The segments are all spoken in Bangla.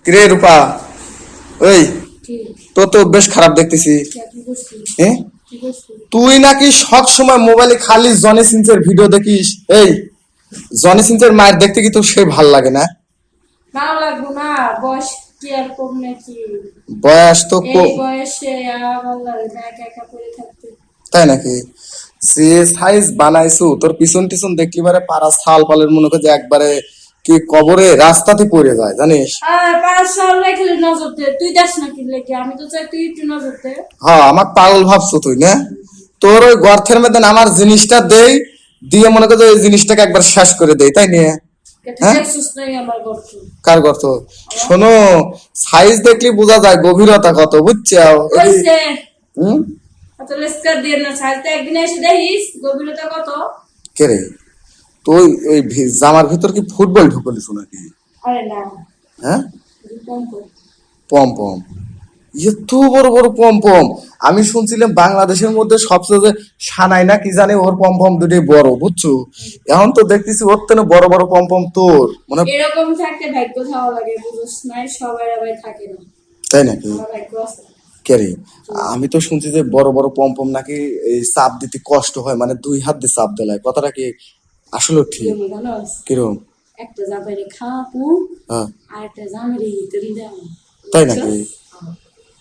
কিরে রূপা, ওই তো তো বেশ খারাপ দেখতেছি। হ্যাঁ, তুই নাকি সব সময় মোবাইলে খালি জনি সিনসের ভিডিও দেখিস। এই জনি সিনসের মায়ের দেখতে কি তোর সে ভাল লাগে না? ভালো লাগবো না, বয়স কি আর কম নাকি? বয়স তো এই বয়সে ভালো লাগে না একা একা পড়ে থাকতে। তাই নাকি? যে সাইজ বানাইছু তোর পিছন টিছন দেখলি বারে পাড়া ছাল পালের মনে করে যে একবারে কি কবরে রাস্তাতে পড়ে যায় জানিস। পাঁচ সাল রেখে নজর দে, তুই যাস নাকি লেগে? আমি তো চাই তুই একটু নজর দে। হ্যাঁ, আমার পাগল ভাবছো তুই না? তোর ওই গর্থের মধ্যে আমার জিনিসটা দেই, দিয়ে মনে করছে ওই জিনিসটাকে একবার শেষ করে দেই, তাই নিয়ে। হ্যাঁ, কার গর্ত? শোনো, সাইজ দেখলি বোঝা যায় গভীরতা কত, বুঝছো? হুম, কে রে তুই? ওই জামার ভিতর কি ফুটবল ঢুকলিস নাকি? হ্যাঁ, পম পম, এত বড় বড় পম পম। আমি শুনছিলাম বাংলাদেশের মধ্যে সবচেয়ে যে সানাই না কি জানি ওর পম পম দুটোই বড়, বুঝছো? এখন তো দেখতেছি ওর থেকে বড় বড় পম পম তোর মানে এরকম থাকতে ভাগ্য থাকা লাগে, বুঝছ না? সবাই আবার থাকে না, তাই নাকি? আমার ভাগ্য আছে। কে রে, আমি তো শুনছি যে বড় বড় পম পম নাকি এই চাপ দিতে কষ্ট হয়, মানে দুই হাত দিয়ে চাপ দেয়, কথাটা কি আসলে ঠিক? কিরকম? একটা জামাইরে খাওয়াবো হ্যাঁ, আর একটা জামাইরে ইতরি দাও। তাই নাকি?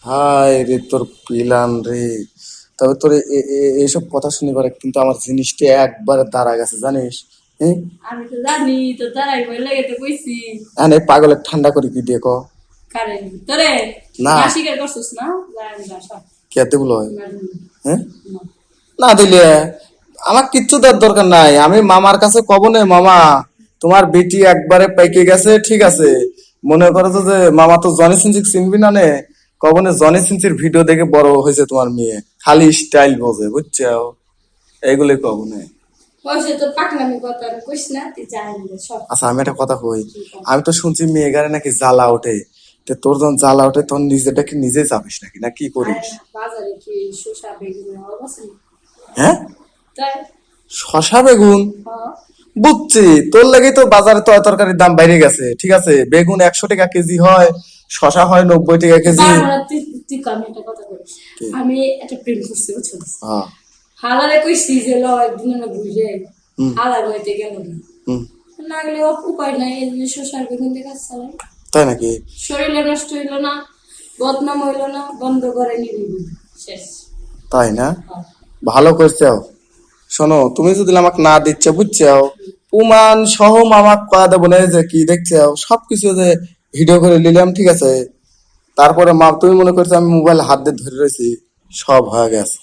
হায় রে তোর পিলান রে। তবে তোর এইসব কথা শুনিবার কিন্তু আমার জিনিসটা একবারে দাঁড়া গেছে জানিস। হ্যাঁ, আমি তো জানি তো, তারাই বই লাগে তো কইছি। এই পাগলের ঠান্ডা করে কি দিয়ে ক কারে তোরে না স্বীকার করছিস না? জানি না সব খেতে বলো। হ্যাঁ, না দিলে আমার কিচ্ছু দেওয়ার দরকার নাই। আমি মামার কাছে কব না, মামা তোমার বেটি একবারে পেকে গেছে, ঠিক আছে? মনে করো যে মামা তো জনি সিনসি চিনবি না নে, কবনে জনি সিনসির ভিডিও দেখে বড় হয়েছে তোমার মেয়ে, খালি স্টাইল বোঝে, বুঝছো? এইগুলি কবনে। আচ্ছা, আমি একটা কথা কই, আমি তো শুনছি মেয়ে গাড়ি নাকি জ্বালা ওঠে। তোর যখন জ্বালা ওঠে তখন নিজেটা কি নিজে চাপিস নাকি, না কি করিস? হ্যাঁ, শশা বেগুন বুঝছি, তোর লাগেই তো বাজারে তো তরকারির দাম বাইরে গেছে, ঠিক আছে? বেগুন 100 টাকা কেজি হয়, শশা হয় 90 টাকা কেজি। আমি একটা প্রেম করছি, বুঝছো? হালারে কইছি যে ল একদিন না বুঝে হালার হইতে গেল না গেলে উপায় নাই, এই জন্য শশার বেগুন দিয়ে কাজ চালাই। তাই নাকি? শরীরে নষ্ট হইলো না, বদনাম হইলো না, বন্ধ করে নিবি শেষ। তাই না? ভালো করছো। শোনো, তুমি যদি আমাকে না দিচ্ছ, বুঝছো, প্রমাণ সহ আমাকে কয়া দেবো না যে কি দেখছো সবকিছু যে ভিডিও করে নিলাম, ঠিক আছে? তারপরে মা তুমি মনে করছো আমি মোবাইল হাত দিয়ে ধরে রয়েছি, সব হয়ে গেছে।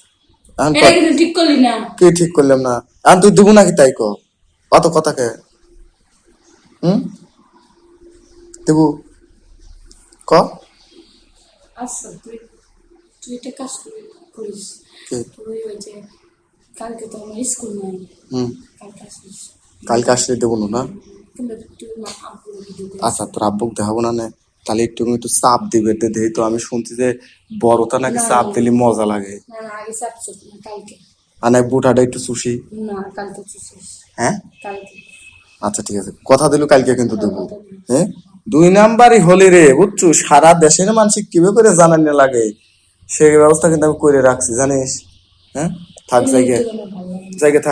ঠিক করলি না? কি ঠিক করলাম না? এখন তুই দেবো নাকি তাই কো? অত কথা কে? হুম, দেবো ক। আচ্ছা, তুই তুই একটা কাজ করিস, তুই ওই যে কালকে তো আমার স্কুল নাই, কালকে আসিস। কালকে আসলে দেবো না? আচ্ছা, তোর আব্বুক দেখাবো না, তাহলে একটু একটু চাপ দিবে দেই তো। আমি শুনছি যে বড়টা নাকি চাপ দিলে মজা লাগে। আর বুটাটা একটু চুষি। হ্যাঁ, আচ্ছা ঠিক আছে, কথা দিল কালকে কিন্তু দেবো। হ্যাঁ, 2 নাম্বারই হলি রে, বুঝছো? সারা দেশের মানুষ কিভাবে করে জানানি লাগে সেই ব্যবস্থা কিন্তু আমি করে রাখছি জানিস। হ্যাঁ, থাক জায়গায় জায়গায় থাক।